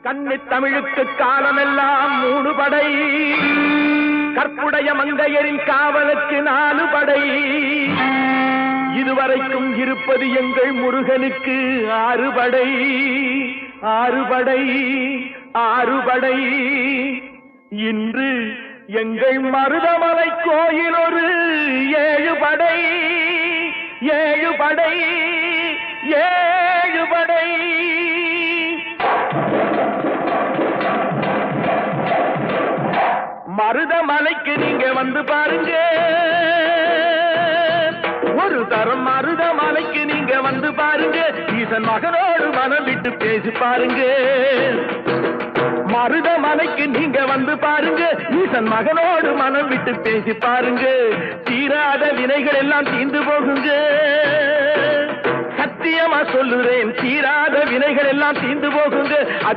கன்னி தமிழுக்கு காலமெல்லாம் 3 படை, கற்புடைய மங்கையரின் காவலுக்கு 4 படை, இதுவரைக்கும் இருப்பது எங்கள் முருகனுக்கு 6 படை, 6 படை, 6 படை. இன்று எங்கள் மருதமலை கோயில் ஒரு 7 படை, 7 படை, 7 படை. மருதமலைக்கு நீங்க வந்து பாருங்க, ஒரு தரம் மருதமலைக்கு நீங்க வந்து பாருங்க, ஈசன் மகனோடு மனம் விட்டு பேசி பாருங்க. மருதமலைக்கு நீங்க வந்து பாருங்க, ஈசன் மகனோடு மனம் விட்டு பேசி பாருங்க. தீராத வினைகள் எல்லாம் தீர்ந்து போகுங்க, சத்தியமா சொல்லுறேன், தீராத வினைகள் எல்லாம் தீர்ந்து போகுங்க. அது